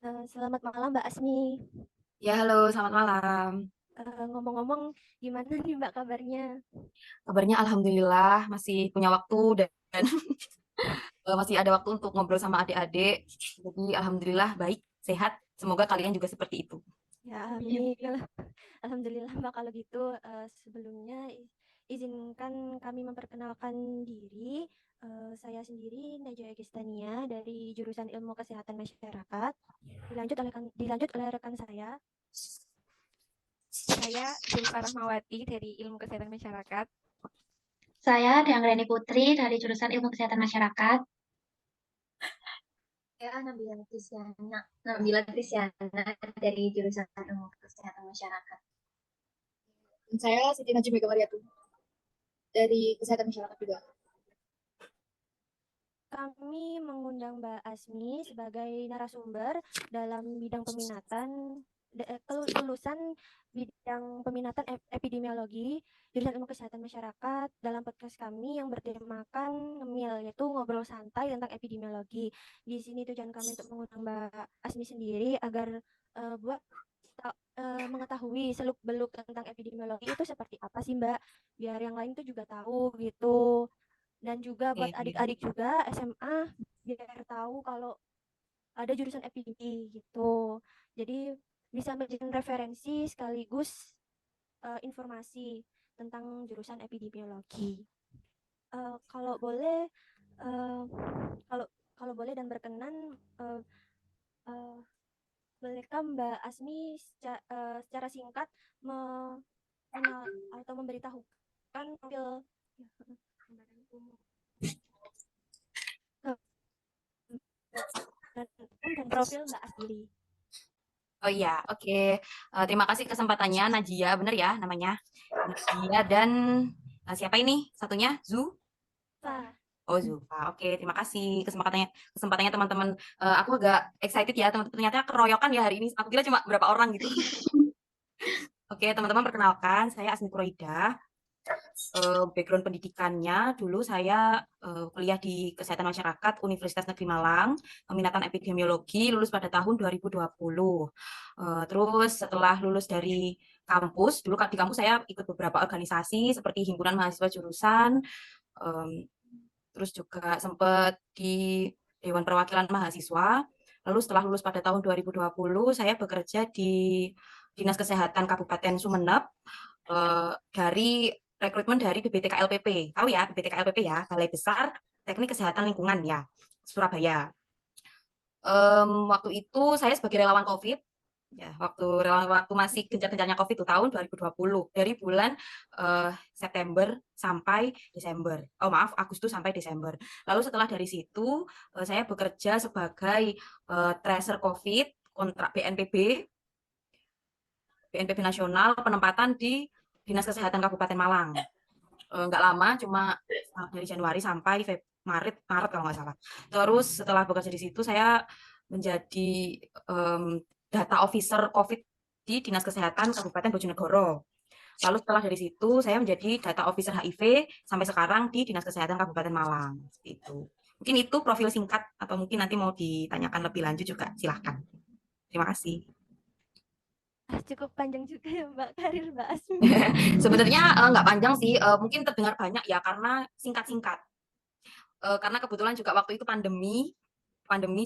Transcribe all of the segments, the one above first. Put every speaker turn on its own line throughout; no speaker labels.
Selamat malam Mbak Asmi.
Ya, halo, selamat malam.
Ngomong-ngomong, gimana nih Mbak kabarnya?
Kabarnya alhamdulillah masih punya waktu dan masih ada waktu untuk ngobrol sama adik-adik. Jadi alhamdulillah baik, sehat. Semoga kalian juga seperti itu.
Ya, alhamdulillah. Alhamdulillah Mbak kalau gitu. Sebelumnya izinkan kami memperkenalkan diri. Saya sendiri Najwa Egistania dari jurusan Ilmu Kesehatan Masyarakat. Dilanjut oleh rekan
Saya Zulfa Rahmawati dari Ilmu Kesehatan Masyarakat.
Saya Deanggreni Putri dari jurusan Ilmu Kesehatan Masyarakat.
Saya Nabila Trisyana dari jurusan Ilmu Kesehatan Masyarakat.
Dan saya Siti Najib Megawariatu dari Kesehatan Masyarakat juga.
Kami mengundang Mbak Asmi sebagai narasumber dalam bidang lulusan bidang peminatan epidemiologi jurusan Ilmu Kesehatan Masyarakat dalam podcast kami yang bertemakan ngemil, yaitu ngobrol santai tentang epidemiologi. Di sini tujuan kami untuk mengundang Mbak Asmi sendiri agar buat mengetahui seluk-beluk tentang epidemiologi itu seperti apa sih Mbak, biar yang lain tuh juga tahu gitu. Dan juga buat
Oke.
adik-adik juga SMA biar tahu kalau ada jurusan epidemi gitu. Jadi bisa menjadi referensi sekaligus informasi tentang jurusan epidemiologi. Kalau boleh, uh, kalau kalau boleh dan berkenan, uh, bolehkah Mbak Asmi secara singkat mengenal atau memberitahukan profil dan profil Mbak Asli.
Oh iya, oke. Terima kasih kesempatannya, Najia, bener ya namanya? Najia dan siapa ini? Satunya?
Pak,
Oh, Zulfa. Oke, terima kasih kesempatannya teman-teman. Aku agak excited ya, teman-teman. Ternyata keroyokan ya hari ini. Aku kira cuma berapa orang gitu. Oke, teman-teman, perkenalkan, saya Asmi Kuroida. Background pendidikannya dulu saya kuliah di Kesehatan Masyarakat Universitas Negeri Malang, peminatan epidemiologi, lulus pada tahun 2020. Terus setelah lulus dari kampus, dulu di kampus saya ikut beberapa organisasi seperti himpunan mahasiswa jurusan, em, terus juga sempat di Dewan Perwakilan Mahasiswa. Lalu setelah lulus pada tahun 2020, saya bekerja di Dinas Kesehatan Kabupaten Sumeneb, dari rekrutmen dari BPTKLPP. Tahu ya BPTKLPP ya, Balai Besar Teknik Kesehatan Lingkungan ya, Surabaya. Waktu itu saya sebagai relawan COVID, ya waktu masih gencar-gencarnya COVID itu tahun 2020 dari bulan September sampai Desember. Oh maaf, Agustus sampai Desember. Lalu setelah dari situ saya bekerja sebagai tracer COVID kontrak BNPB nasional penempatan di Dinas Kesehatan Kabupaten Malang. Nggak lama, cuma dari Januari sampai Maret kalau nggak salah. Terus setelah bekerja di situ saya menjadi data officer COVID di Dinas Kesehatan Kabupaten Bojonegoro. Lalu setelah dari situ saya menjadi data officer HIV sampai sekarang di Dinas Kesehatan Kabupaten Malang. Seperti itu. Mungkin itu profil singkat atau mungkin nanti mau ditanyakan lebih lanjut juga silahkan. Terima kasih.
Cukup panjang juga ya Mbak karir Mbak Asmi.
Sebenarnya nggak panjang sih, mungkin terdengar banyak ya karena singkat-singkat. Karena kebetulan juga waktu itu pandemi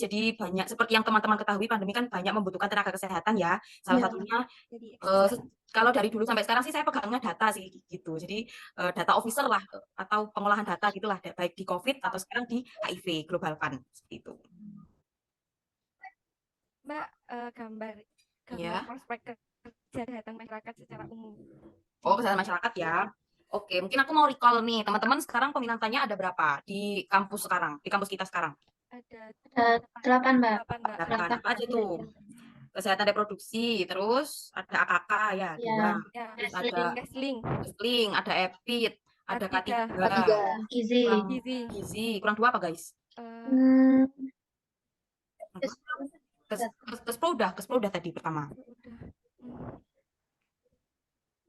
jadi banyak seperti yang teman-teman ketahui pandemi kan banyak membutuhkan tenaga kesehatan ya. Salah
Ya.
satunya
Jadi
kalau dari dulu sampai sekarang sih saya pegangnya data sih gitu. Jadi data officer lah atau pengolahan data gitulah baik di COVID atau sekarang di HIV Global Fund seperti itu.
Mbak, gambar
Ya.
prospek kesehatan masyarakat secara umum.
Oh, kesehatan masyarakat ya. Oke, mungkin aku mau recall nih, teman-teman sekarang peminatannya ada berapa di kampus sekarang, di kampus kita sekarang?
Ada
Ada 8, Mbak.
8, Mbak.
Delapan. Apa aja tuh? Kesehatan reproduksi, terus ada AKK ya,
Ya.
2.
Ya,
Terus
Wrestling.
ada
wrestling,
wrestling, ada EPID, ada
K3,
K3,
Gizi.
kurang
gizi,
gizi, kurang 2 apa guys?
Hmm,
Apa? Kespro udah tadi pertama.
udah.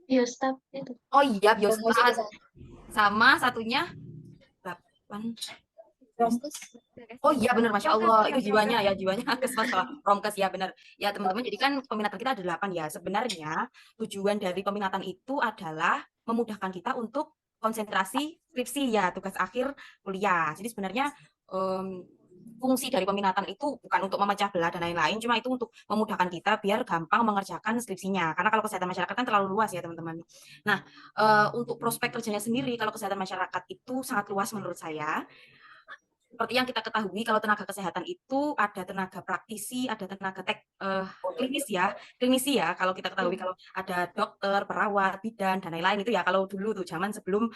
biostaf itu.
Oh iya,
Promosi
biostat.
kesehatan.
Sama satunya 8. Oh iya benar, Masya
Promkes,
Allah,
bukan
itu jiwanya
promkes.
ya, jiwanya Kesmas salah, Promkes ya benar. Ya teman-teman, jadi kan peminatan kita ada 8 ya. Sebenarnya tujuan dari peminatan itu adalah memudahkan kita untuk konsentrasi skripsi ya, tugas akhir kuliah. Jadi sebenarnya em, fungsi dari peminatan itu bukan untuk memecah belah dan lain-lain, cuma itu untuk memudahkan kita biar gampang mengerjakan skripsinya. Karena kalau kesehatan masyarakat kan terlalu luas ya teman-teman. Nah, untuk prospek kerjanya sendiri, kalau kesehatan masyarakat itu sangat luas menurut saya. Seperti yang kita ketahui, kalau tenaga kesehatan itu ada tenaga praktisi, ada tenaga klinisi ya. Kalau kita ketahui, kalau ada dokter, perawat, bidan dan lain-lain itu ya. Kalau dulu tuh zaman sebelum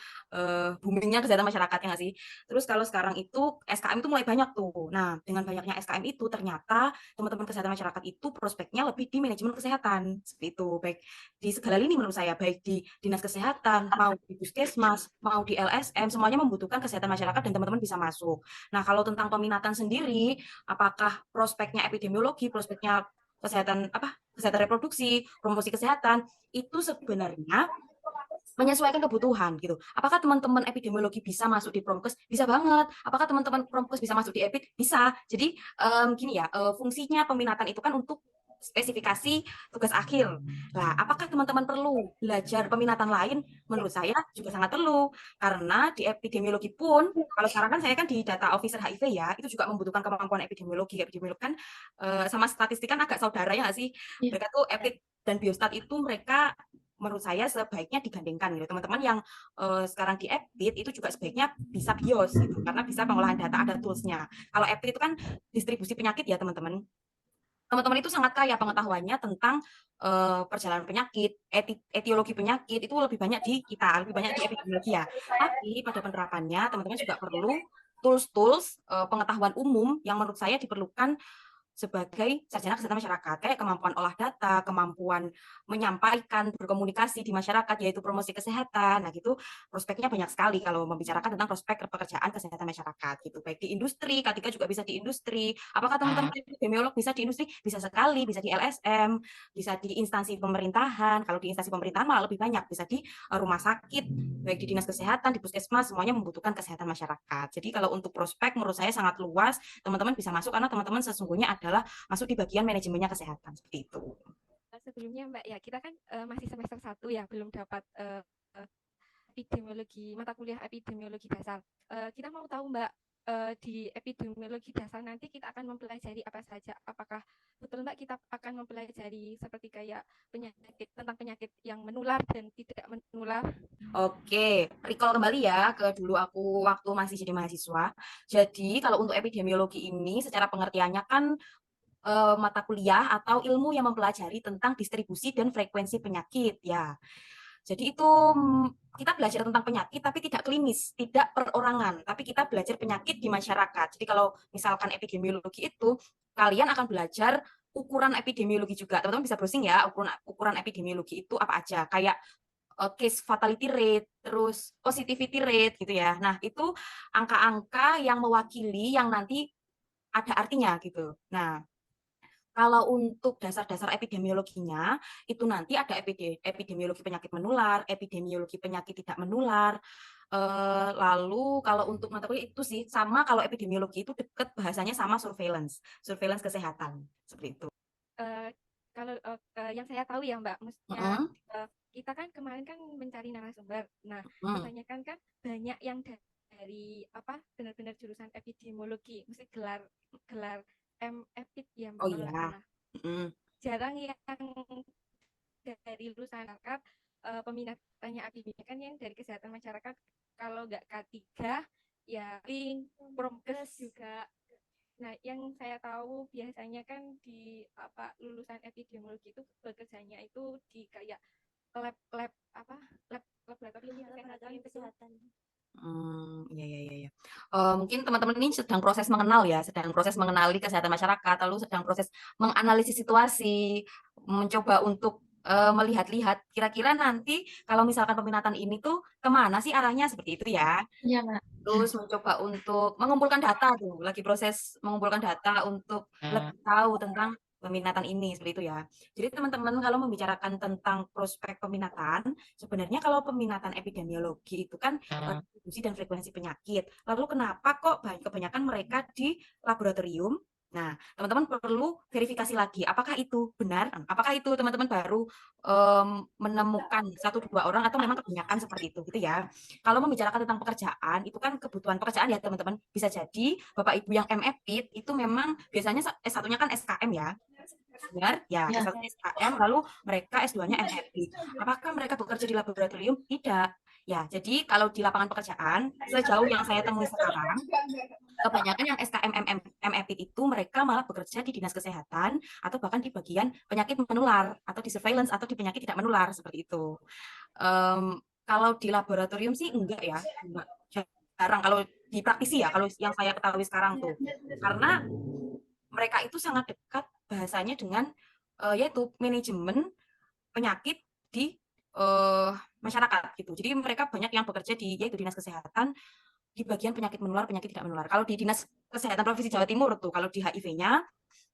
boomingnya kesehatan masyarakat ya nggak sih. Terus kalau sekarang itu SKM itu mulai banyak tuh. Nah, dengan banyaknya SKM itu ternyata teman-teman kesehatan masyarakat itu prospeknya lebih di manajemen kesehatan seperti itu. Baik di segala lini menurut saya, baik di dinas kesehatan, mau di puskesmas, mau di LSM, semuanya membutuhkan kesehatan masyarakat dan teman-teman bisa masuk. Nah, kalau tentang peminatan sendiri, apakah prospeknya epidemiologi, prospeknya kesehatan reproduksi, promosi kesehatan, itu sebenarnya menyesuaikan kebutuhan gitu. Apakah teman-teman epidemiologi bisa masuk di Promkes? Bisa banget. Apakah teman-teman Promkes bisa masuk di Epid? Bisa. Jadi gini ya, fungsinya peminatan itu kan untuk spesifikasi tugas akhir. Nah, apakah teman-teman perlu belajar peminatan lain? Menurut saya juga sangat perlu. Karena di epidemiologi pun, kalau sekarang kan saya kan di data officer HIV ya, itu juga membutuhkan kemampuan epidemiologi. Epidemiologi kan sama statistik kan agak saudara ya nggak sih?
Iya.
Mereka tuh Epid dan Biostat itu mereka menurut saya sebaiknya digandengkan gitu. Teman-teman yang sekarang di Epid itu juga sebaiknya bisa BIOS gitu, karena bisa pengolahan data, ada toolsnya. Kalau Epid itu kan distribusi penyakit ya teman-teman. Teman-teman itu sangat kaya pengetahuannya tentang perjalanan penyakit, etiologi penyakit itu lebih banyak di kita, lebih banyak di epidemiologi ya. Tapi pada penerapannya teman-teman juga perlu tools-tools pengetahuan umum yang menurut saya diperlukan sebagai sarjana kesehatan masyarakat, kayak kemampuan olah data, kemampuan menyampaikan, berkomunikasi di masyarakat, yaitu promosi kesehatan. Nah, gitu prospeknya banyak sekali kalau membicarakan tentang prospek pekerjaan kesehatan masyarakat gitu. Baik di industri, K3 juga bisa di industri. Apakah teman-teman epidemiolog bisa di industri? Bisa sekali, bisa di LSM, bisa di instansi pemerintahan. Kalau di instansi pemerintahan malah lebih banyak, bisa di rumah sakit, baik di dinas kesehatan, di puskesmas, semuanya membutuhkan kesehatan masyarakat. Jadi kalau untuk prospek menurut saya sangat luas, teman-teman bisa masuk karena teman-teman sesungguhnya adalah masuk di bagian manajemennya kesehatan seperti itu.
Sebelumnya Mbak ya kita kan masih semester 1 ya, belum dapat epidemiologi, mata kuliah epidemiologi dasar. Kita mau tahu Mbak, di epidemiologi dasar nanti kita akan mempelajari apa saja? Apakah betul Mbak kita akan mempelajari seperti kayak penyakit, tentang penyakit yang menular dan tidak menular?
Oke, recall kembali ya ke dulu aku waktu masih jadi mahasiswa. Jadi kalau untuk epidemiologi ini secara pengertiannya kan mata kuliah atau ilmu yang mempelajari tentang distribusi dan frekuensi penyakit ya. Jadi itu kita belajar tentang penyakit tapi tidak klinis, tidak perorangan, tapi kita belajar penyakit di masyarakat. Jadi kalau misalkan epidemiologi itu kalian akan belajar ukuran epidemiologi juga. Teman-teman bisa browsing ya, ukuran epidemiologi itu apa aja. Kayak case fatality rate, terus positivity rate gitu ya. Nah, itu angka-angka yang mewakili yang nanti ada artinya gitu. Nah, kalau untuk dasar-dasar epidemiologinya, itu nanti ada epidemiologi penyakit menular, epidemiologi penyakit tidak menular. Lalu kalau untuk mata kuliah itu sih sama, kalau epidemiologi itu dekat bahasanya sama surveillance kesehatan seperti itu.
Kalau yang saya tahu ya Mbak, maksudnya kita kan kemarin kan mencari narasumber. Nah, kebanyakan kan banyak yang dari apa benar-benar jurusan epidemiologi, mesti gelar M.Epid ya Mbak.
Oh iya.
Jarang yang dari lulusan masyarakat peminatannya epidemiologi kan yang dari kesehatan masyarakat, kalau nggak K3 ya Promkes juga. Nah, yang saya tahu biasanya kan di lulusan epidemiologi itu bekerjanya itu di kayak lab laboratorium kesehatan.
Iya. Mungkin teman-teman ini sedang proses mengenal ya, sedang proses mengenali kesehatan masyarakat, lalu sedang proses menganalisis situasi, mencoba untuk melihat-lihat kira-kira nanti kalau misalkan peminatan ini tuh kemana sih arahnya seperti itu ya.
Iya, Mbak.
Terus mencoba untuk mengumpulkan data tuh, lagi proses mengumpulkan data untuk lebih tahu tentang peminatan ini seperti itu ya. Jadi teman-teman kalau membicarakan tentang prospek peminatan, sebenarnya kalau peminatan epidemiologi itu kan distribusi dan frekuensi penyakit. Lalu kenapa kok kebanyakan mereka di laboratorium? Nah, teman-teman perlu verifikasi lagi, apakah itu benar? Apakah itu teman-teman baru menemukan 1-2 orang atau memang kebanyakan seperti itu gitu ya. Kalau membicarakan tentang pekerjaan, itu kan kebutuhan pekerjaan ya teman-teman. Bisa jadi Bapak Ibu yang MEPIT itu memang biasanya S1-nya kan SKM ya. Benar? Ya,
Ya.
S1 SKM, lalu mereka S2-nya MEPIT. Apakah mereka bekerja di laboratorium? Tidak. Ya, jadi kalau di lapangan pekerjaan, sejauh yang saya temui sekarang, kebanyakan yang SKM MEPIT itu mereka malah bekerja di dinas kesehatan atau bahkan di bagian penyakit menular atau di surveillance atau di penyakit tidak menular seperti itu. Kalau di laboratorium sih enggak ya, enggak, jarang. Kalau di praktisi ya, kalau yang saya ketahui sekarang tuh, karena mereka itu sangat dekat bahasanya dengan yaitu manajemen penyakit di masyarakat gitu. Jadi mereka banyak yang bekerja di yaitu dinas kesehatan di bagian penyakit menular, penyakit tidak menular. Kalau di Dinas Kesehatan Provinsi Jawa Timur tuh, kalau di HIV-nya,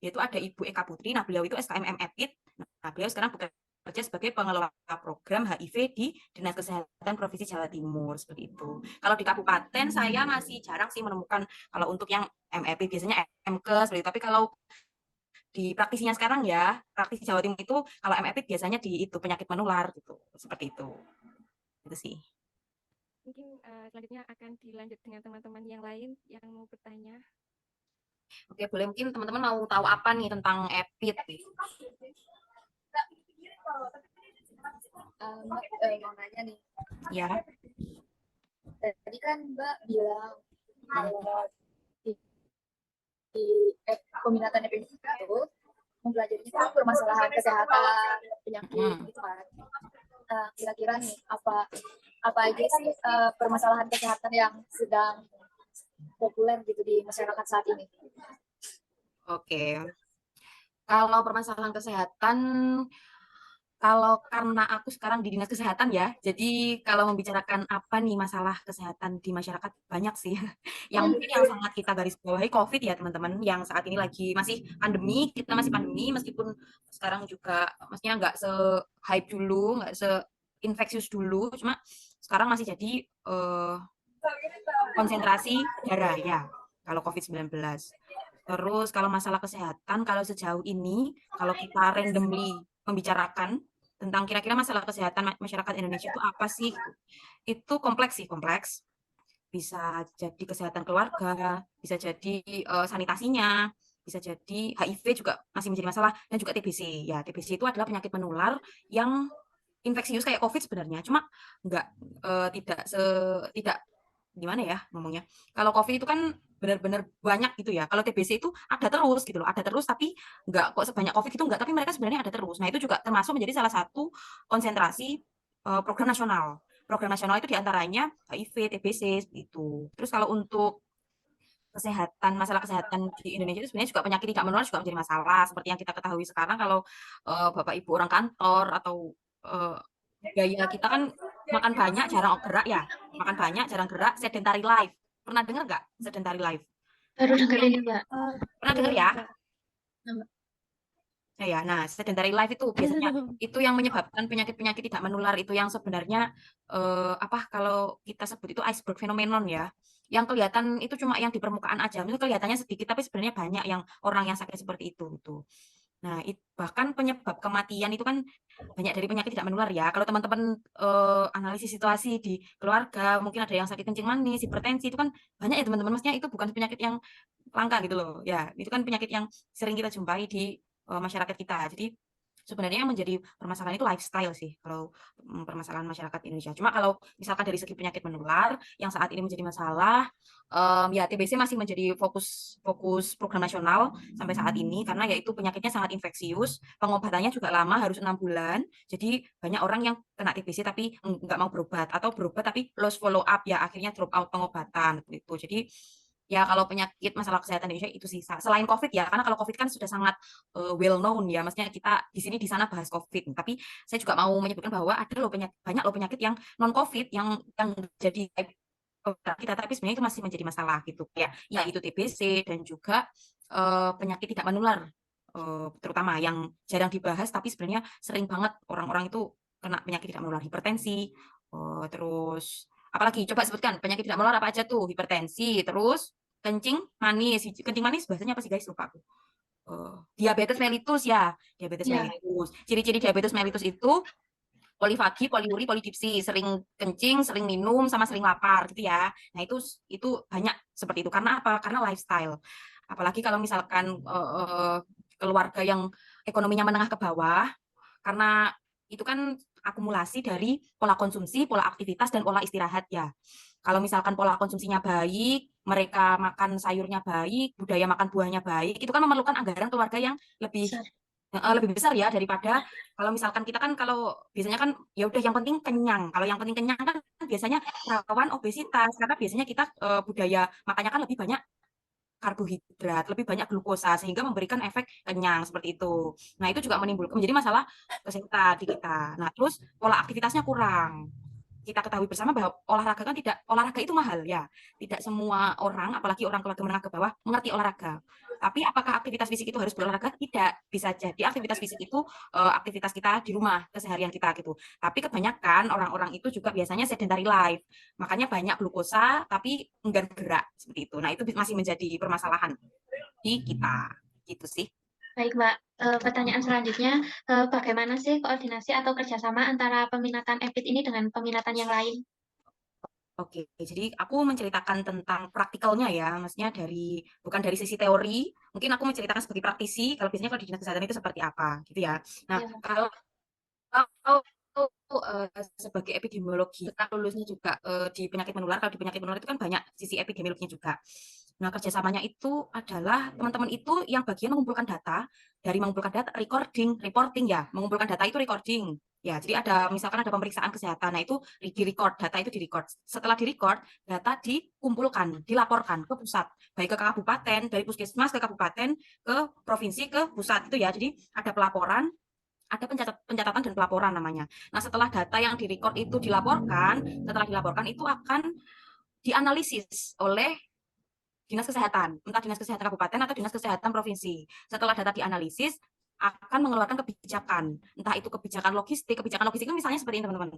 yaitu ada Ibu Eka Putri, nah beliau itu SKM MEPIT, nah beliau sekarang bekerja sebagai pengelola program HIV di Dinas Kesehatan Provinsi Jawa Timur, seperti itu. Kalau di kabupaten, saya masih jarang sih menemukan, kalau untuk yang MEPIT, biasanya MKes, seperti itu. Tapi kalau di praktisinya sekarang ya, praktisi Jawa Timur itu, kalau MEPIT biasanya di itu, penyakit menular, gitu, seperti itu. Itu sih.
Mungkin selanjutnya akan dilanjut dengan teman-teman yang lain yang mau bertanya.
Oke, boleh mungkin teman-teman mau tahu apa nih tentang EPIT?
Mbak, mau nanya nih.
Ya.
Tadi kan Mbak bilang kalau di peminatan EPID itu mempelajarinya kan permasalahan kesehatan penyakit gitu kan. Kira-kira nih apa aja sih permasalahan kesehatan yang sedang populer gitu di masyarakat saat ini?
Oke. Kalau permasalahan kesehatan, kalau karena aku sekarang di dinas kesehatan ya, jadi kalau membicarakan apa nih masalah kesehatan di masyarakat banyak sih. Yang mungkin yang sangat kita garis bawahi COVID ya teman-teman, yang saat ini lagi masih pandemi, kita masih pandemi meskipun sekarang juga maksudnya nggak se-hype dulu, nggak se-infeksius dulu, cuma sekarang masih jadi konsentrasi darah ya, kalau COVID-19. Terus kalau masalah kesehatan, kalau sejauh ini, kalau kita randomly membicarakan tentang kira-kira masalah kesehatan masyarakat Indonesia itu apa sih? Itu kompleks sih, kompleks. Bisa jadi kesehatan keluarga, bisa jadi sanitasinya, bisa jadi HIV juga masih menjadi masalah, dan juga TBC. Ya, TBC itu adalah penyakit menular yang infeksius kayak COVID sebenarnya, cuma tidak gimana ya ngomongnya. Kalau COVID itu kan benar-benar banyak gitu ya. Kalau TBC itu ada terus gitu loh, ada terus tapi nggak kok sebanyak COVID itu nggak, tapi mereka sebenarnya ada terus. Nah itu juga termasuk menjadi salah satu konsentrasi program nasional. Program nasional itu diantaranya HIV, TBC itu. Terus kalau untuk kesehatan, masalah kesehatan di Indonesia itu sebenarnya juga penyakit tidak menular juga menjadi masalah. Seperti yang kita ketahui sekarang kalau Bapak Ibu orang kantor atau gaya kita kan makan banyak jarang gerak ya, makan banyak jarang gerak, sedentary life. Pernah dengar nggak sedentary life?
Baru dengar ini, Mbak.
Pernah dengar ya? Ya, nah sedentary life itu biasanya itu yang menyebabkan penyakit-penyakit tidak menular itu yang sebenarnya kalau kita sebut itu iceberg phenomenon ya. Yang kelihatan itu cuma yang di permukaan aja, itu kelihatannya sedikit tapi sebenarnya banyak yang orang yang sakit seperti itu gitu. Nah, bahkan penyebab kematian itu kan banyak dari penyakit tidak menular ya. Kalau teman-teman analisis situasi di keluarga, mungkin ada yang sakit kencing manis, hipertensi, itu kan banyak ya teman-teman. Maksudnya itu bukan penyakit yang langka gitu loh. Ya, itu kan penyakit yang sering kita jumpai di masyarakat kita. Jadi sebenarnya yang menjadi permasalahan itu lifestyle sih kalau permasalahan masyarakat Indonesia. Cuma kalau misalkan dari segi penyakit menular yang saat ini menjadi masalah, ya TBC masih menjadi fokus program nasional sampai saat ini karena yaitu penyakitnya sangat infeksius, pengobatannya juga lama harus 6 bulan. Jadi banyak orang yang kena TBC tapi nggak mau berobat atau berobat tapi lost follow up ya akhirnya drop out pengobatan gitu. Jadi ya kalau penyakit masalah kesehatan Indonesia itu sih selain COVID ya, karena kalau COVID kan sudah sangat well known ya, maksudnya kita di sini di sana bahas COVID. Tapi saya juga mau menyebutkan bahwa ada loh banyak loh penyakit yang non COVID yang jadi kita, tapi sebenarnya itu masih menjadi masalah gitu ya. Ya itu TBC dan juga penyakit tidak menular terutama yang jarang dibahas tapi sebenarnya sering banget orang-orang itu kena penyakit tidak menular, hipertensi, terus apalagi coba sebutkan penyakit tidak menular apa aja tuh? Hipertensi, terus kencing manis. Kencing manis bahasanya apa sih guys? Lupa aku. Diabetes mellitus ya, diabetes
Ya,
mellitus. Ciri-ciri diabetes mellitus itu polifagi, poliuri, polidipsi, sering kencing, sering minum, sama sering lapar gitu ya. Nah itu banyak seperti itu. Karena apa? Karena lifestyle. Apalagi kalau misalkan keluarga yang ekonominya menengah ke bawah, karena itu kan akumulasi dari pola konsumsi, pola aktivitas, dan pola istirahat ya. Kalau misalkan pola konsumsinya baik, mereka makan sayurnya baik, budaya makan buahnya baik, itu kan memerlukan anggaran keluarga yang lebih
besar.
lebih besar ya daripada kalau misalkan kita kan kalau biasanya kan ya udah yang penting kenyang. Kalau yang penting kenyang kan biasanya rawan obesitas karena biasanya kita budaya makannya kan lebih banyak karbohidrat, lebih banyak glukosa sehingga memberikan efek kenyang seperti itu. Nah, itu juga menimbulkan menjadi masalah kesehatan di kita. Nah, terus pola aktivitasnya kurang. Kita ketahui bersama bahwa olahraga kan tidak olahraga itu mahal ya. Tidak semua orang, apalagi orang keluarga menengah ke bawah, mengerti olahraga. Tapi apakah aktivitas fisik itu harus berolahraga? Tidak. Bisa jadi aktivitas fisik itu aktivitas kita di rumah, keseharian kita gitu. Tapi kebanyakan orang-orang itu juga biasanya sedentary life. Makanya banyak glukosa tapi enggan gerak seperti itu. Nah, itu masih menjadi permasalahan di kita. Gitu sih.
Baik, Mbak. Pertanyaan selanjutnya, bagaimana sih koordinasi atau kerjasama antara peminatan EPID ini dengan peminatan yang lain?
Oke, jadi aku menceritakan tentang praktikalnya ya, maksudnya bukan dari sisi teori, mungkin aku menceritakan sebagai praktisi, kalau biasanya kalau di dinas kesehatan itu seperti apa, gitu ya. Nah,
Ya, Mbak.
kalau sebagai epidemiologi, kita lulusnya juga di penyakit menular, kalau di penyakit menular itu kan banyak sisi epidemiologinya juga. Nah, kerjasamanya itu adalah teman-teman itu yang bagian mengumpulkan data, dari mengumpulkan data, reporting ya, mengumpulkan data itu recording. Ya, jadi misalkan ada pemeriksaan kesehatan, nah itu di-record, data itu di-record. Setelah di-record, data dikumpulkan, dilaporkan ke pusat, baik ke kabupaten, dari puskesmas ke kabupaten, ke provinsi, ke pusat itu ya. Jadi ada pelaporan, ada pencatatan dan pelaporan namanya. Nah, setelah data yang direcord itu setelah dilaporkan itu akan dianalisis oleh dinas kesehatan, entah dinas kesehatan kabupaten atau dinas kesehatan provinsi. Setelah data dianalisis, akan mengeluarkan kebijakan, entah itu kebijakan logistik itu misalnya seperti ini teman-teman.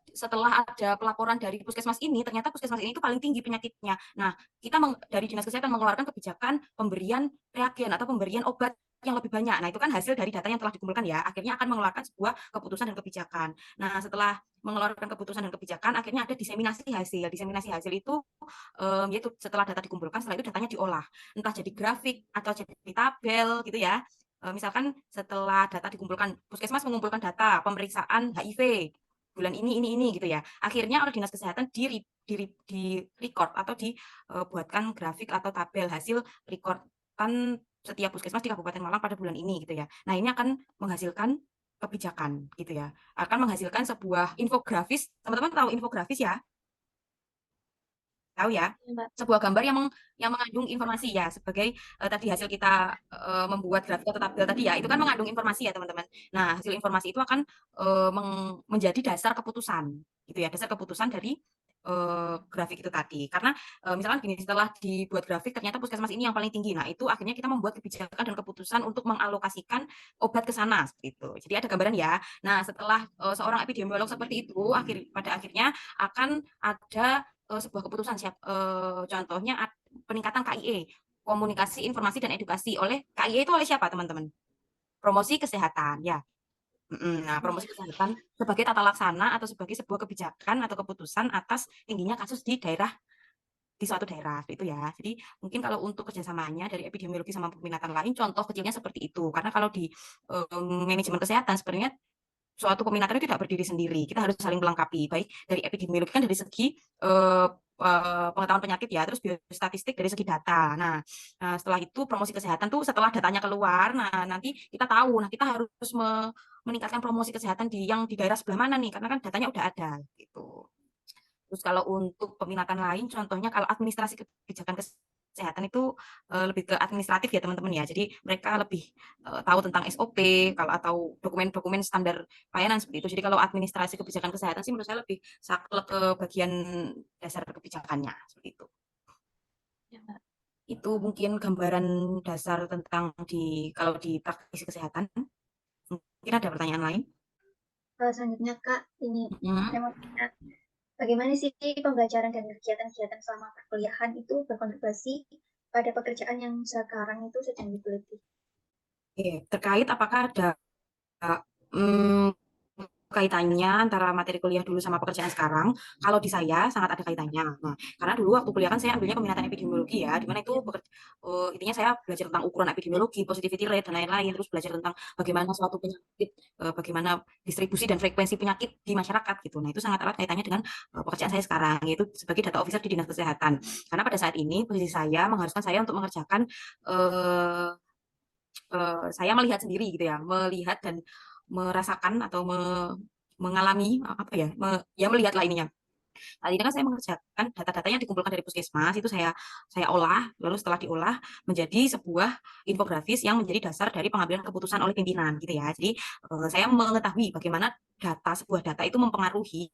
Setelah ada pelaporan dari puskesmas ini, ternyata puskesmas ini itu paling tinggi penyakitnya. Nah, kita dari dinas kesehatan mengeluarkan kebijakan pemberian reagen atau pemberian obat yang lebih banyak. Nah, itu kan hasil dari data yang telah dikumpulkan ya. Akhirnya akan mengeluarkan sebuah keputusan dan kebijakan. Nah, setelah mengeluarkan keputusan dan kebijakan, akhirnya ada diseminasi hasil. Diseminasi hasil itu yaitu setelah data dikumpulkan, setelah itu datanya diolah, entah jadi grafik atau jadi tabel gitu ya. Misalkan setelah data dikumpulkan, puskesmas mengumpulkan data pemeriksaan HIV bulan ini gitu ya. Akhirnya oleh dinas kesehatan di record atau dibuatkan grafik atau tabel hasil rekordan setiap puskesmas di Kabupaten Malang pada bulan ini gitu ya. Nah, ini akan menghasilkan kebijakan gitu ya. Akan menghasilkan sebuah infografis. Teman-teman tahu infografis ya? Tahu ya?
Ya, Mbak.
Sebuah gambar yang mengandung informasi ya, sebagai tadi hasil kita membuat grafik atau tabel tadi ya, itu kan mengandung informasi ya teman-teman. Nah, hasil informasi itu akan menjadi dasar keputusan, gitu ya, dasar keputusan dari grafik itu tadi. Karena misalkan gini, setelah dibuat grafik ternyata puskesmas ini yang paling tinggi. Nah, itu akhirnya kita membuat kebijakan dan keputusan untuk mengalokasikan obat ke sana seperti itu. Jadi ada gambaran ya. Nah, setelah seorang epidemiolog seperti itu, pada akhirnya akan ada sebuah keputusan contohnya peningkatan KIE, komunikasi, informasi, dan edukasi oleh KIE itu oleh siapa teman-teman? Promosi kesehatan ya. Nah, promosi kesehatan sebagai tata laksana atau sebagai sebuah kebijakan atau keputusan atas tingginya kasus di suatu daerah itu ya. Jadi mungkin kalau untuk kerjasamanya dari epidemiologi sama peminatan lain, contoh kecilnya seperti itu. Karena kalau di manajemen kesehatan sebenarnya suatu peminatan itu tidak berdiri sendiri. Kita harus saling melengkapi, baik dari epidemiologi kan dari segi pengetahuan penyakit ya, terus biostatistik dari segi data. Nah, setelah itu promosi kesehatan tuh setelah datanya keluar, nah nanti kita tahu, nah kita harus meningkatkan promosi kesehatan yang di daerah sebelah mana nih, karena kan datanya udah ada gitu. Terus kalau untuk peminatan lain, contohnya kalau administrasi kebijakan kesehatan itu lebih ke administratif ya teman-teman ya. Jadi mereka lebih tahu tentang SOP atau dokumen-dokumen standar pelayanan seperti itu. Jadi kalau administrasi kebijakan kesehatan sih menurut saya lebih saklek ke bagian dasar kebijakannya seperti itu.
Ya, Mbak.
Itu mungkin gambaran dasar tentang kalau di praktisi kesehatan. Mungkin ada pertanyaan lain?
Selanjutnya Kak, ini
Mm.
saya mau tanya, bagaimana sih pembelajaran dan kegiatan-kegiatan selama perkuliahan itu berkontribusi pada pekerjaan yang sekarang itu sedang digeluti?
Oke, terkait apakah ada mm, kaitannya antara materi kuliah dulu sama pekerjaan sekarang? Kalau di saya sangat ada kaitannya. Nah, karena dulu waktu kuliah kan saya ambilnya peminatan epidemiologi ya, di mana itu intinya saya belajar tentang ukuran epidemiologi, positivity rate dan lain-lain, terus belajar tentang bagaimana suatu penyakit, bagaimana distribusi dan frekuensi penyakit di masyarakat gitu. Nah, itu sangat erat kaitannya dengan pekerjaan saya sekarang, yaitu sebagai data officer di Dinas Kesehatan. Karena pada saat ini posisi saya mengharuskan saya untuk mengerjakan eh, saya melihat sendiri gitu ya, melihat dan merasakan atau mengalami apa ya, ya melihatlah ininya. Saat ini kan saya mengerjakan data-data yang dikumpulkan dari puskesmas itu saya olah, lalu setelah diolah menjadi sebuah infografis yang menjadi dasar dari pengambilan keputusan oleh pimpinan gitu ya. Jadi saya mengetahui bagaimana sebuah data itu mempengaruhi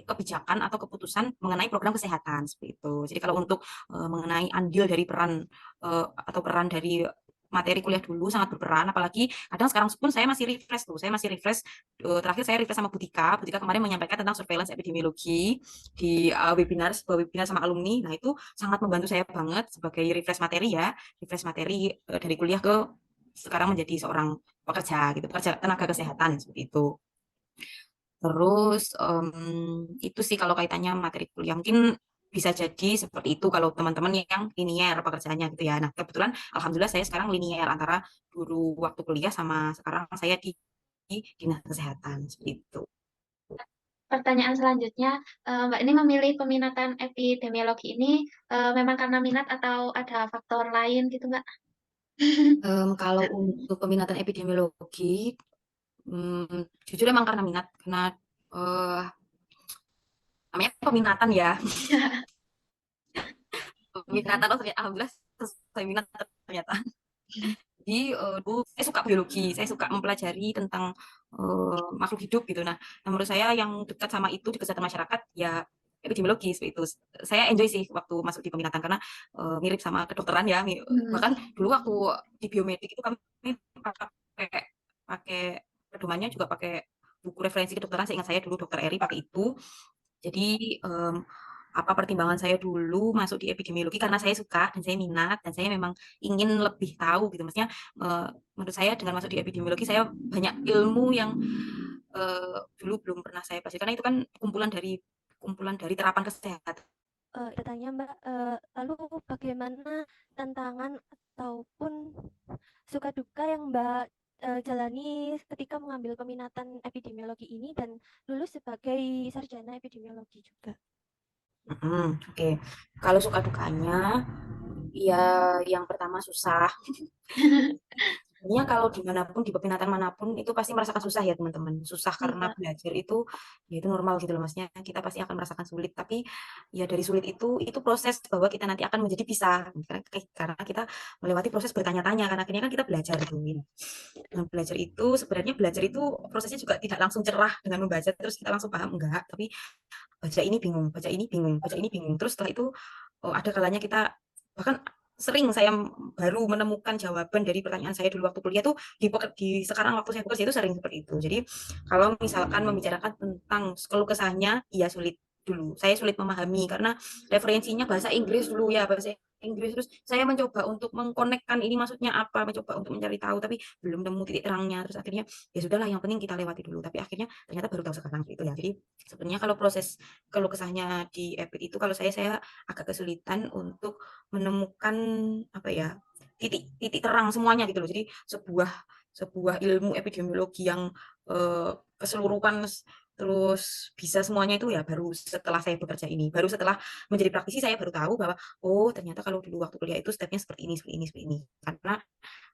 kebijakan atau keputusan mengenai program kesehatan seperti itu. Jadi kalau untuk mengenai andil dari peran atau peran dari materi kuliah dulu sangat berperan, apalagi kadang sekarang pun saya masih refresh terakhir saya refresh sama Budika kemarin menyampaikan tentang surveillance epidemiologi di sebuah webinar sama alumni. Nah itu sangat membantu saya banget sebagai refresh materi ya, refresh materi dari kuliah ke sekarang menjadi seorang pekerja gitu, pekerja tenaga kesehatan seperti itu. Terus itu sih kalau kaitannya materi kuliah mungkin bisa jadi seperti itu kalau teman-teman yang linier pekerjaannya gitu ya. Nah kebetulan alhamdulillah saya sekarang linier antara dulu waktu kuliah sama sekarang saya di dinas kesehatan seperti itu.
Pertanyaan selanjutnya, Mbak ini memilih peminatan epidemiologi ini memang karena minat atau ada faktor lain gitu, Mbak?
Kalau untuk peminatan epidemiologi, jujur emang karena minat, karena eh, namanya peminatan ya, peminatan ternyata alhamdulillah sesuai minat ternyata. Jadi dulu saya suka biologi, saya suka mempelajari tentang makhluk hidup gitu. Nah, menurut saya yang dekat sama itu di kesehatan masyarakat ya epidemiologi seperti itu. Saya enjoy sih waktu masuk di peminatan karena mirip sama kedokteran ya. Bahkan dulu waktu di biomedik itu kami pakai pakai pedomannya juga pakai buku referensi kedokteran. Saya ingat saya dulu dokter Eri pakai itu. Jadi apa pertimbangan saya dulu masuk di epidemiologi karena saya suka dan saya minat dan saya memang ingin lebih tahu gitu. Maksudnya menurut saya dengan masuk di epidemiologi saya banyak ilmu yang dulu belum pernah saya pelajari karena itu kan kumpulan dari terapan kesehatan.
Itu tanya Mbak, lalu bagaimana tantangan ataupun suka duka yang Mbak jalani ketika mengambil peminatan epidemiologi ini dan lulus sebagai sarjana epidemiologi juga?
Oke. Kalau suka dukanya, ya yang pertama susah. Sebenarnya kalau dimanapun, di peminatan manapun, itu pasti merasakan susah ya teman-teman. Susah karena
Iya.
belajar itu, ya itu normal gitu loh maksudnya. Kita pasti akan merasakan sulit. Tapi ya dari sulit itu proses bahwa kita nanti akan menjadi bisa. Karena kita melewati proses bertanya-tanya. Karena akhirnya kan kita belajar gitu. Nah, belajar itu prosesnya juga tidak langsung cerah dengan membaca terus kita langsung paham. Enggak. Tapi baca ini bingung, baca ini bingung, baca ini bingung. Terus setelah itu ada kalanya kita bahkan sering saya baru menemukan jawaban dari pertanyaan saya dulu waktu kuliah tuh sekarang waktu saya bekerja itu sering seperti itu. Jadi kalau misalkan membicarakan tentang keluh kesahnya, iya sulit dulu. Saya sulit memahami karena referensinya bahasa Inggris dulu ya, bahasa Inggris terus saya mencoba untuk mengkonekkan ini maksudnya apa, mencoba untuk mencari tahu tapi belum nemu titik terangnya. Terus akhirnya ya sudahlah yang penting kita lewati dulu. Tapi akhirnya ternyata baru tahu sekarang gitu ya. Jadi sebenarnya kalau proses keluh kesahnya di EPID itu kalau saya agak kesulitan untuk menemukan apa ya titik terang semuanya gitu loh. Jadi sebuah ilmu epidemiologi yang keseluruhan terus bisa semuanya itu ya baru setelah saya bekerja ini, baru setelah menjadi praktisi saya baru tahu bahwa oh ternyata kalau dulu waktu kuliah itu stepnya seperti ini seperti ini seperti ini. Karena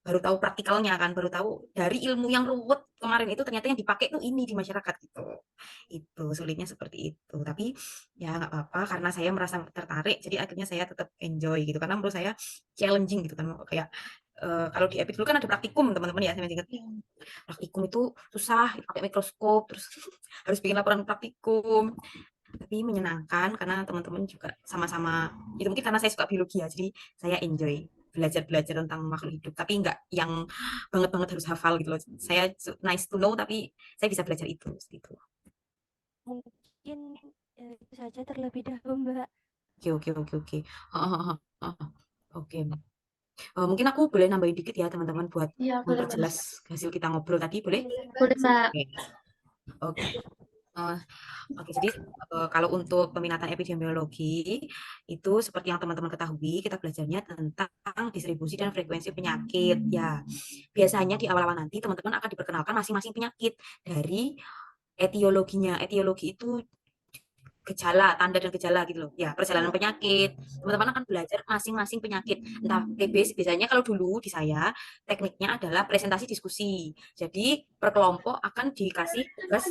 baru tahu praktikalnya kan, baru tahu dari ilmu yang ruwet kemarin itu ternyata yang dipakai tuh ini di masyarakat gitu. Itu sulitnya seperti itu. Tapi ya nggak apa-apa karena saya merasa tertarik, jadi akhirnya saya tetap enjoy gitu. Karena menurut saya challenging gitu kan, kayak kalau di EPIK dulu kan ada praktikum teman-teman ya, saya ingat praktikum itu susah pakai mikroskop terus harus bikin laporan praktikum tapi menyenangkan karena teman-teman juga sama-sama, itu mungkin karena saya suka biologi ya, jadi saya enjoy belajar-belajar tentang makhluk hidup, tapi nggak yang banget-banget harus hafal gitu loh. Saya nice to know, tapi saya bisa belajar itu, gitu.
Mungkin itu saja terlebih dahulu, Mbak.
Oke, oke, oke, oke. Oke. Mungkin aku boleh nambahin dikit ya teman-teman buat
Iya, boleh, Mbak.
memperjelas hasil kita ngobrol tadi, boleh?
Boleh, Mbak.
Oke. Oke. Eh, Oke, jadi kalau untuk peminatan epidemiologi itu seperti yang teman-teman ketahui, kita belajarnya tentang distribusi dan frekuensi penyakit. Ya, biasanya di awal-awal nanti teman-teman akan diperkenalkan masing-masing penyakit dari etiologinya. Etiologi itu gejala, tanda dan gejala gitu loh. Ya, perjalanan penyakit. Teman-teman akan belajar masing-masing penyakit. Entah TB, biasanya kalau dulu di saya, tekniknya adalah presentasi diskusi. Jadi, per kelompok akan dikasih tugas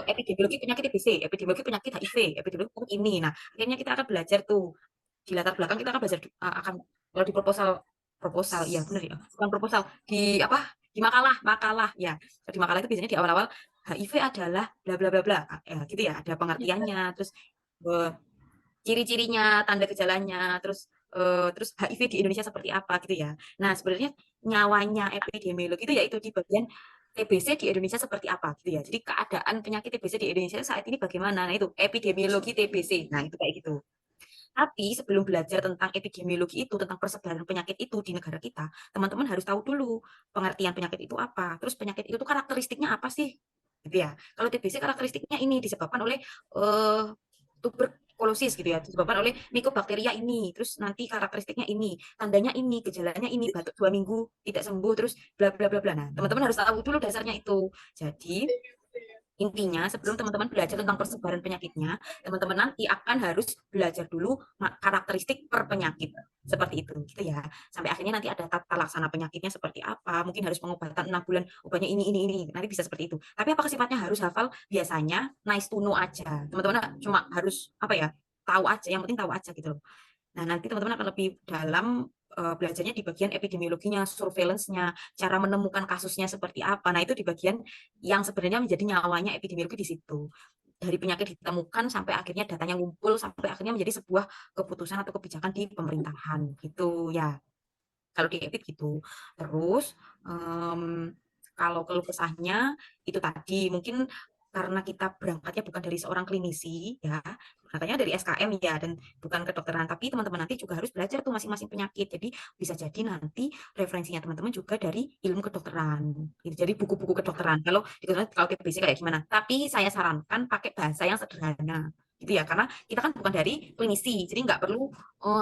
epidemiologi penyakit TBC, epidemiologi penyakit HIV, epidemiologi ini. Nah, akhirnya kita akan belajar tuh. Di latar belakang kita akan belajar, akan kalau di proposal, ya benar ya. Bukan proposal, di apa? Di makalah, ya. Di makalah itu biasanya di awal-awal HIV adalah bla bla bla bla, ya, gitu ya, ada pengertiannya, terus ciri-cirinya, tanda gejalanya, terus HIV di Indonesia seperti apa gitu ya. Nah, sebenarnya nyawanya epidemiolog itu yaitu di bagian TBC di Indonesia seperti apa gitu ya. Jadi keadaan penyakit TBC di Indonesia saat ini bagaimana? Nah, itu epidemiologi TBC. Nah, itu kayak gitu. Tapi sebelum belajar tentang epidemiologi itu, tentang persebaran penyakit itu di negara kita, teman-teman harus tahu dulu pengertian penyakit itu apa. Terus penyakit itu tuh karakteristiknya apa sih? Gitu ya. Kalau TBC karakteristiknya ini disebabkan oleh tuberkulosis gitu ya, disebabkan oleh mikobakteria ini. Terus nanti karakteristiknya ini, tandanya ini, gejalanya ini, batuk 2 minggu tidak sembuh, terus bla bla bla bla. Nah, teman-teman harus tahu dulu dasarnya itu. Jadi intinya, sebelum teman-teman belajar tentang persebaran penyakitnya, teman-teman nanti akan harus belajar dulu karakteristik per penyakit. Seperti itu, gitu ya. Sampai akhirnya nanti ada tata laksana penyakitnya seperti apa, mungkin harus pengobatan 6 bulan, obatnya ini. Nanti bisa seperti itu. Tapi apakah sifatnya harus hafal? Biasanya nice to know aja. Teman-teman cuma harus, apa ya, tahu aja, yang penting tahu aja gitu loh. Nah, nanti teman-teman akan lebih dalam belajarnya di bagian epidemiologinya, surveillance-nya, cara menemukan kasusnya seperti apa. Nah, itu di bagian yang sebenarnya menjadi nyawanya epidemiologi di situ. Dari penyakit ditemukan sampai akhirnya datanya ngumpul, sampai akhirnya menjadi sebuah keputusan atau kebijakan di pemerintahan. Gitu ya. Kalau di EPID gitu. Terus, kalau keluh kesahnya itu tadi, mungkin karena kita berangkatnya bukan dari seorang klinisi ya, berangkatnya dari SKM ya, dan bukan kedokteran, tapi teman-teman nanti juga harus belajar tuh masing-masing penyakit. Jadi bisa jadi nanti referensinya teman-teman juga dari ilmu kedokteran. Gitu. Jadi buku-buku kedokteran. Kalau di kedokteran, kalau TBC kayak gimana? Tapi saya sarankan pakai bahasa yang sederhana. Gitu ya, karena kita kan bukan dari klinisi, jadi nggak perlu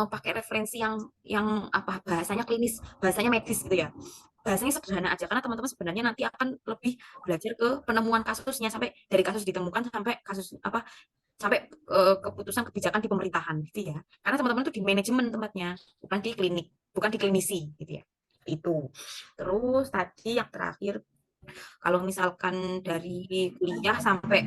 pakai referensi yang apa bahasanya klinis, bahasanya medis gitu ya. Bahasanya sederhana aja, karena teman-teman sebenarnya nanti akan lebih belajar ke penemuan kasusnya, sampai dari kasus ditemukan sampai kasus apa, sampai keputusan kebijakan di pemerintahan gitu ya. Karena teman-teman itu di manajemen tempatnya, bukan di klinik, bukan di klinisi gitu ya. Itu. Terus tadi yang terakhir, kalau misalkan dari kuliah sampai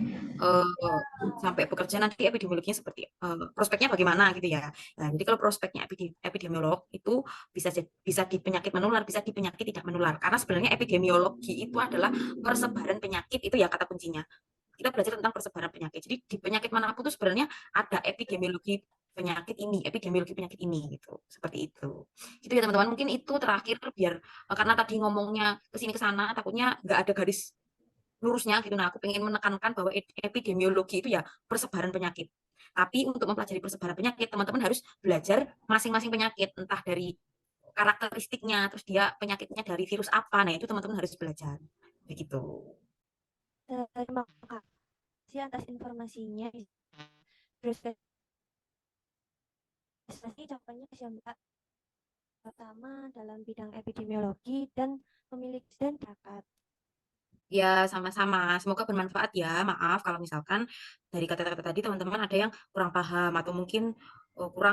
bekerja nanti epidemiologinya seperti prospeknya bagaimana gitu ya. Nah, jadi kalau prospeknya epidemiolog itu bisa di penyakit menular, bisa di penyakit tidak menular. Karena sebenarnya epidemiologi itu adalah persebaran penyakit, itu ya kata kuncinya. Kita belajar tentang persebaran penyakit. Jadi di penyakit manapun itu sebenarnya ada epidemiologi penyakit ini, epidemiologi penyakit ini gitu. Seperti itu. Gitu ya teman-teman. Mungkin itu terakhir biar karena tadi ngomongnya ke sini ke sana takutnya nggak ada garis lurusnya gitu. Nah, aku pengen menekankan bahwa epidemiologi itu ya persebaran penyakit. Tapi untuk mempelajari persebaran penyakit, teman-teman harus belajar masing-masing penyakit, entah dari karakteristiknya, terus dia penyakitnya dari virus apa. Nah, itu teman-teman harus belajar. Begitu.
Terima kasih atas informasinya. Terus jawabannya ke Mbak. Pertama dalam bidang epidemiologi dan pemilik dan zakat.
Ya, sama-sama. Semoga bermanfaat ya. Maaf kalau misalkan dari kata-kata tadi teman-teman ada yang kurang paham atau mungkin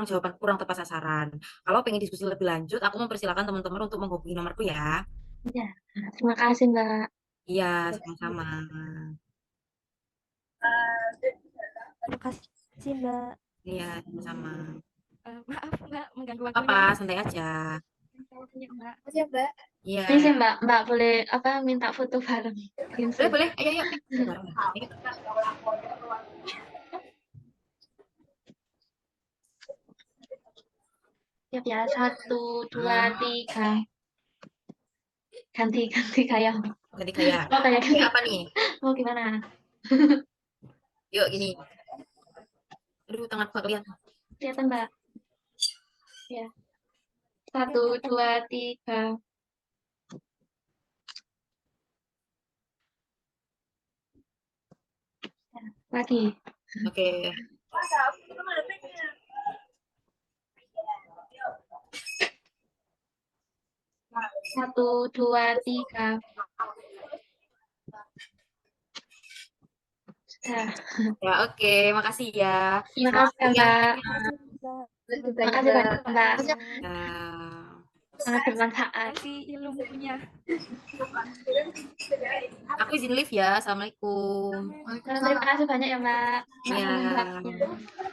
jawaban kurang tepat sasaran. Kalau pengen diskusi lebih lanjut, aku mempersilahkan teman-teman untuk menghubungi nomorku ya.
Ya, terima kasih, Mbak.
Iya, sama-sama.
Terima kasih Mbak.
Iya, sama-sama.
Maaf Mbak, mengganggu
Apa,
waktunya.
santai aja.
Waktunya Mbak.
Makasih ya, Mbak.
Iya.
Ini sih, Mbak boleh apa minta foto bareng.
Boleh, boleh. Ayo, ayo. Bareng. Ayo.
Siap ya, 1, 2, 3. Ganti kayak.
Ganti kayak.
Oh, kayak
Kayak apa nih?
mau gimana?
Yuk gini. Aduh, tanganku gak kelihatan.
Kelihatan, Mbak. Ya. 1, 2, 3. Lagi.
Oke.
Satu, 2, 3. Sudah.
Ya, oke. Makasih ya.
Terima
Semangat
kasih, Mbak.
kuliahnya.
Terima
Terima kasih banyak, Mbak.
Ya.
Sangat bermanfaat.
kasih ilmunya.
Aku izin live ya. Assalamualaikum.
Terima kasih banyak ya, Mbak.
Ya.
Maaf, Mbak.